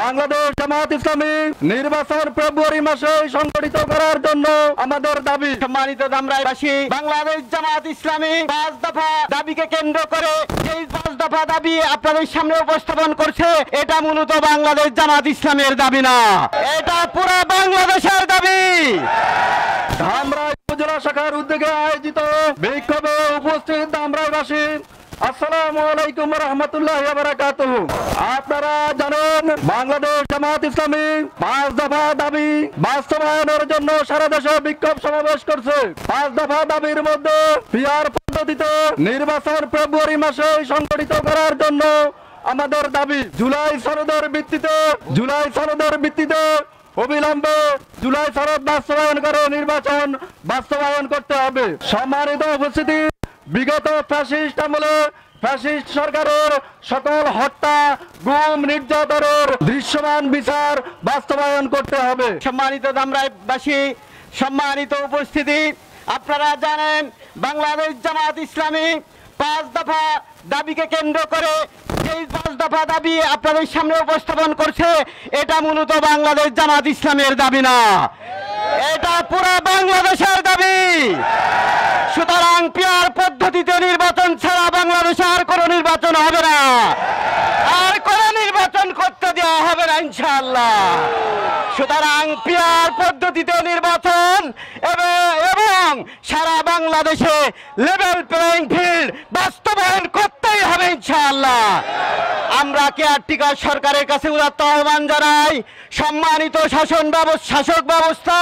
বাংলাদেশ জামাত ইসলামী নির্বাচন ফেব্রুয়ারি মাসে সংগঠিত করার জন্য আমাদের দাবি। সম্মানিত ধামরাইবাসী, বাংলাদেশ জামাত ইসলামী 5 দফা দাবিকে কেন্দ্র করে এই 5 দফা দাবি আপনাদের সামনে উপস্থাপন করছে। এটা মূলত বাংলাদেশ জামাত ইসলামের দাবি না, এটা পুরো বাংলাদেশের দাবি। ধামরাই উপজেলা শাখার উদ্যোগে আয়োজিত বিক্ষোভে উপস্থিত ধামরাইবাসী, আসসালামু আলাইকুম ওয়া রাহমাতুল্লাহি ওয়া বারাকাতুহু। আপনারা জানেন বাংলাদেশ জামাত ইসলামী 5 দফা দাবি বাস্তবায়নের জন্য সারা দেশে বিক্ষোভ সমাবেশ করছে। 5 দফা দাবির মধ্যে পিআর পদ্ধতিতে নির্বাচন ফেব্রুয়ারি মাসে সংগঠিত করার জন্য আমাদের দাবি। জুলাই সনদের ভিত্তিতে অবিলম্বে জুলাই সনদ বাস্তবায়ন করে নির্বাচন বাস্তবায়ন করতে হবে। সম্মানিত উপস্থিতি, বিগত ফ্যাসিস্ট আমলে ফ্যাসিস্ট সরকারের সকল হত্যা, গুম, নির্যাতনের দৃশ্যমান বিচার বাস্তবায়ন করতে হবে। সম্মানিত ধামরাইবাসী, সম্মানিত উপস্থিতি, আপনারা জানেন বাংলাদেশ জামাত ইসলামী 5 দফা দাবিকে কেন্দ্র করে এই 5 দফা দাবি আপনাদের সামনে উপস্থাপন করছে। এটা মূলত বাংলাদেশ জামাত ইসলামের দাবি না, এটা পুরো বাংলাদেশের দাবি। সুতরাং পিআর পদ্ধতিতে নির্বাচন ছাড়া বাংলাদেশে আর কোনো নির্বাচন হবে না, আর কোনো নির্বাচন করতে দেওয়া হবে না ইনশাআল্লাহ। সুতরাং পিআর পদ্ধতিতে নির্বাচন এবং সারা বাংলাদেশে লেভেল প্লেইং ফিল্ড বাস্তবায়ন করতেই হবে ইনশাআল্লাহ। আমরা কেয়ারটেকার সরকারের কাছে উদাত্ত আহ্বান জানাই, সম্মানিত শাসক ব্যবস্থা,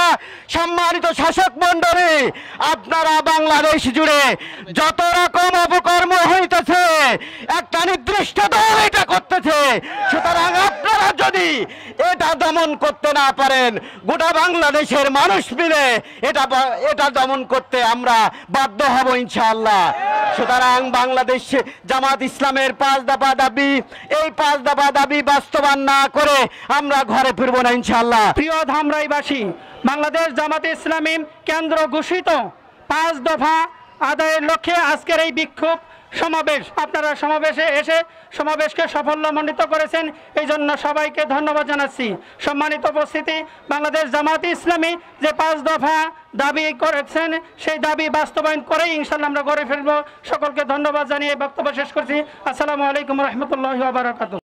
সম্মানিত শাসক মণ্ডলী, আপনারা বাংলাদেশ জুড়ে যত রকম অপকর্ম হইতেছে একটা নির্দিষ্ট দল এটা করতেছে। সুতরাং আপনারা যদি এটা দমন করতে না পারেন, গোটা বাংলাদেশের মানুষ মিলে এটা দমন করতে আমরা বাধ্য হব ইনশাআল্লাহ। সুতরাং বাংলাদেশ জামাত ইসলামের 5 দফা দাবি, এই 5 দফা দাবি বাস্তবায়ন না করে আমরা ঘরে ফিরবো না ইনশাআল্লাহ। প্রিয় ধামরাইবাসী, বাংলাদেশ জামাত ইসলামী কেন্দ্র ঘোষিত 5 দফা আদায়ের লক্ষ্যে আজকের এই বিক্ষোভ সমাবেশ, আপনারা সমাবেশে এসে সমাবেশকে সাফল্যমণ্ডিত করেছেন, এই জন্য সবাইকে ধন্যবাদ জানাচ্ছি। সম্মানিত উপস্থিতি, বাংলাদেশ জামাত ইসলামী যে 5 দফা দাবি করেছেন সেই দাবি বাস্তবায়ন করেই ইনশাআল্লাহ আমরা ঘরে ফিরব। সকলকে ধন্যবাদ জানিয়ে বক্তব্য শেষ করছি। আসসালামু আলাইকুম ওয়া রাহমাতুল্লাহি ওয়া বারাকাতুহু।